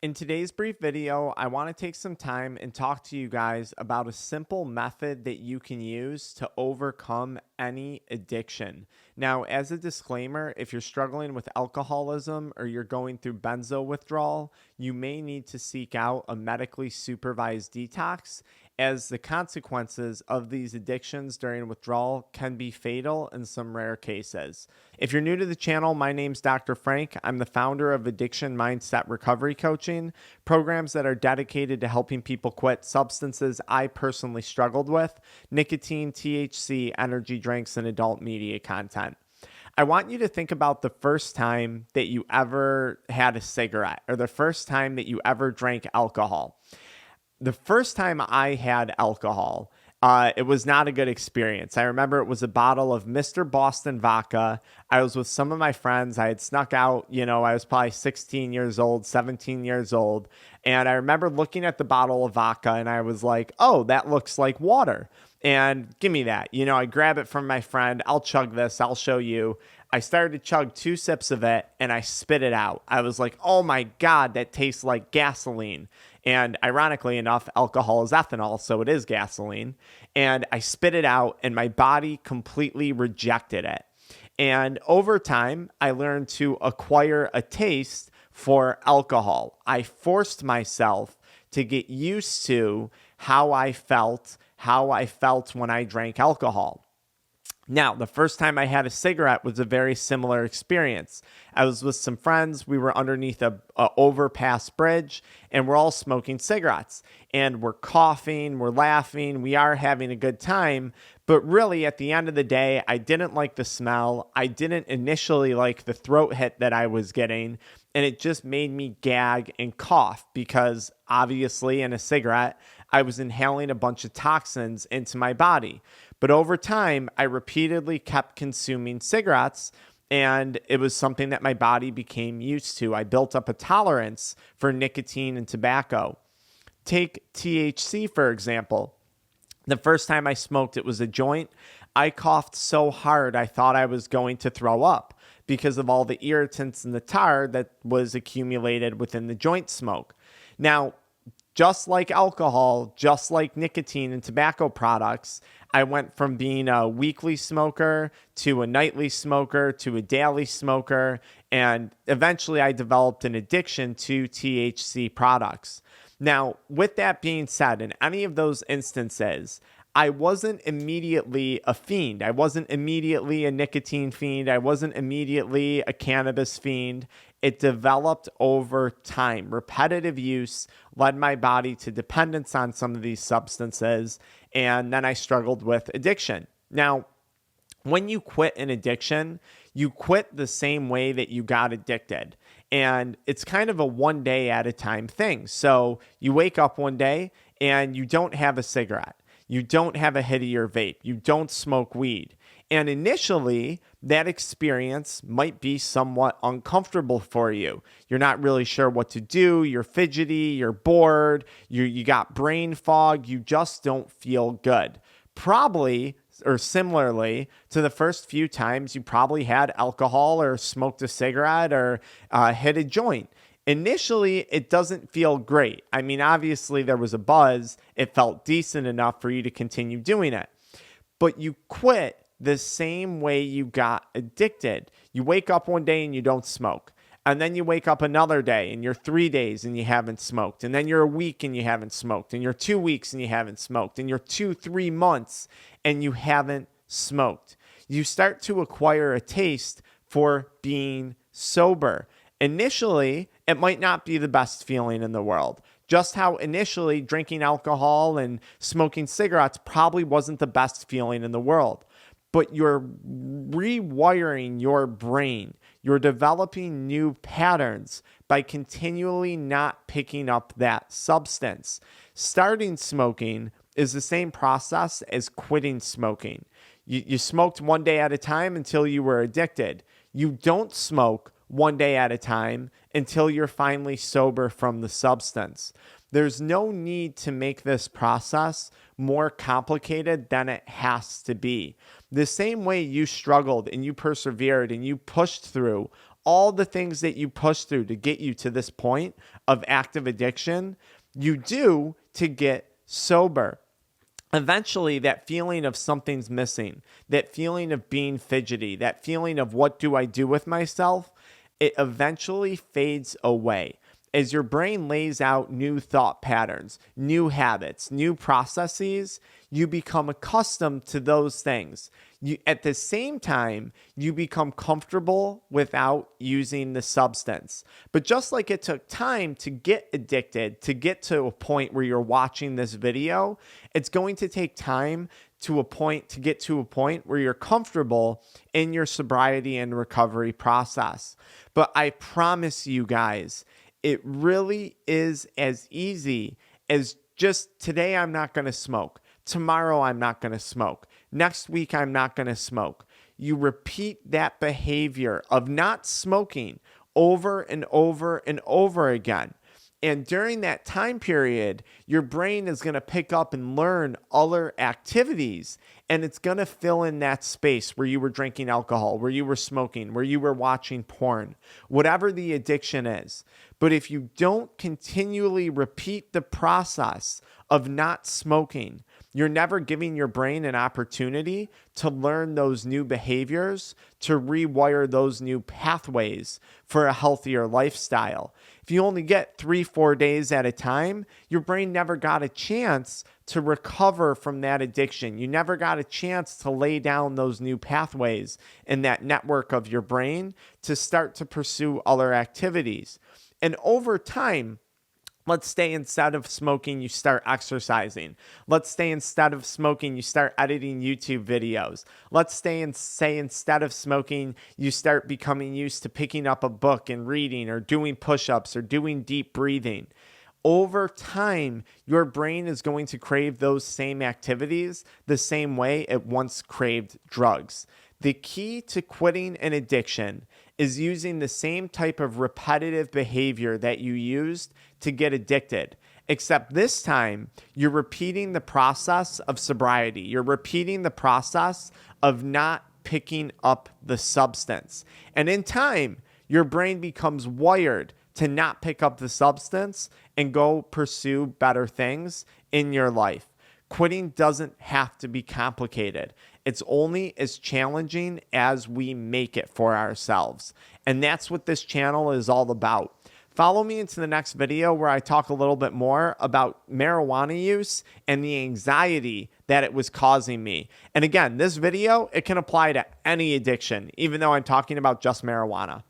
In today's brief video, I want to take some time and talk to you guys about a simple method that you can use to overcome any addiction. Now, as a disclaimer, if you're struggling with alcoholism or you're going through benzo withdrawal, you may need to seek out a medically supervised detox, as the consequences of these addictions during withdrawal can be fatal in some rare cases. If you're new to the channel, my name's Dr. Frank. I'm the founder of AddictionMindset Recovery Coaching, programs that are dedicated to helping people quit substances I personally struggled with: nicotine, THC, energy drinks, and adult media content. I want you to think about the first time that you ever had a cigarette or the first time that you ever drank alcohol. The first time I had alcohol, it was not a good experience. I remember it was a bottle of Mr. Boston vodka. I was with some of my friends. I had snuck out, I was probably 16 years old, 17 years old. And I remember looking at the bottle of vodka and I was like, oh, that looks like water. And give me that. I grab it from my friend. I'll chug this. I'll show you. I started to chug 2 sips of it and I spit it out. I was like, oh my God, that tastes like gasoline. And ironically enough, alcohol is ethanol, so it is gasoline. And I spit it out and my body completely rejected it. And over time, I learned to acquire a taste for alcohol. I forced myself to get used to how I felt when I drank alcohol. Now, the first time I had a cigarette was a very similar experience. I was with some friends. We were underneath a overpass bridge, and we're all smoking cigarettes. And we're coughing, we're laughing, we are having a good time. But really, at the end of the day, I didn't like the smell. I didn't initially like the throat hit that I was getting. And it just made me gag and cough because obviously in a cigarette, I was inhaling a bunch of toxins into my body. But over time, I repeatedly kept consuming cigarettes, and it was something that my body became used to. I built up a tolerance for nicotine and tobacco. Take THC, for example. The first time I smoked, it was a joint. I coughed so hard, I thought I was going to throw up because of all the irritants and the tar that was accumulated within the joint smoke. Now, just like alcohol, just like nicotine and tobacco products, I went from being a weekly smoker to a nightly smoker to a daily smoker, and eventually I developed an addiction to THC products. Now, with that being said, in any of those instances, I wasn't immediately a fiend. I wasn't immediately a nicotine fiend. I wasn't immediately a cannabis fiend. It developed over time. Repetitive use led my body to dependence on some of these substances, and then I struggled with addiction. Now, when you quit an addiction, you quit the same way that you got addicted. And it's kind of a one day at a time thing. So you wake up one day and you don't have a cigarette. You don't have a hit of your vape. You don't smoke weed. And initially, that experience might be somewhat uncomfortable for you. You're not really sure what to do. You're fidgety. You're bored. You got brain fog. You just don't feel good. Probably, or similarly to the first few times you probably had alcohol or smoked a cigarette or hit a joint. Initially, it doesn't feel great. I mean, obviously there was a buzz. It felt decent enough for you to continue doing it. But you quit the same way you got addicted. You wake up one day and you don't smoke. And then you wake up another day and you're 3 days and you haven't smoked. And then you're a week and you haven't smoked. And you're 2 weeks and you haven't smoked. And you're 2-3 months and you haven't smoked. You start to acquire a taste for being sober. Initially, it might not be the best feeling in the world. Just how initially drinking alcohol and smoking cigarettes probably wasn't the best feeling in the world. But you're rewiring your brain. You're developing new patterns by continually not picking up that substance. Starting smoking is the same process as quitting smoking. You smoked one day at a time until you were addicted. You don't smoke one day at a time until you're finally sober from the substance. There's no need to make this process more complicated than it has to be. The same way you struggled and you persevered and you pushed through all the things that you push through to get you to this point of active addiction, you do to get sober. Eventually, that feeling of something's missing, that feeling of being fidgety, that feeling of what do I do with myself, it eventually fades away. As your brain lays out new thought patterns, new habits, new processes, you become accustomed to those things. At the same time, you become comfortable without using the substance. But just like it took time to get addicted, to get to a point where you're watching this video, it's going to take time to get to a point where you're comfortable in your sobriety and recovery process. But I promise you guys, it really is as easy as just today I'm not going to smoke. Tomorrow I'm not going to smoke. Next week I'm not going to smoke. You repeat that behavior of not smoking over and over and over again. And during that time period, your brain is going to pick up and learn other activities, and it's going to fill in that space where you were drinking alcohol, where you were smoking, where you were watching porn, whatever the addiction is. But if you don't continually repeat the process of not smoking, you're never giving your brain an opportunity to learn those new behaviors, to rewire those new pathways for a healthier lifestyle. If you only get 3-4 days at a time, your brain never got a chance to recover from that addiction. You never got a chance to lay down those new pathways in that network of your brain to start to pursue other activities. And over time, let's say instead of smoking, you start exercising. Let's say instead of smoking, you start editing YouTube videos. Let's say instead of smoking, you start becoming used to picking up a book and reading or doing push-ups or doing deep breathing. Over time, your brain is going to crave those same activities the same way it once craved drugs. The key to quitting an addiction is using the same type of repetitive behavior that you used to get addicted, except this time you're repeating the process of sobriety. You're repeating the process of not picking up the substance. And in time, your brain becomes wired to not pick up the substance and go pursue better things in your life. Quitting doesn't have to be complicated. It's only as challenging as we make it for ourselves. And that's what this channel is all about. Follow me into the next video where I talk a little bit more about marijuana use and the anxiety that it was causing me. And again, this video, it can apply to any addiction, even though I'm talking about just marijuana.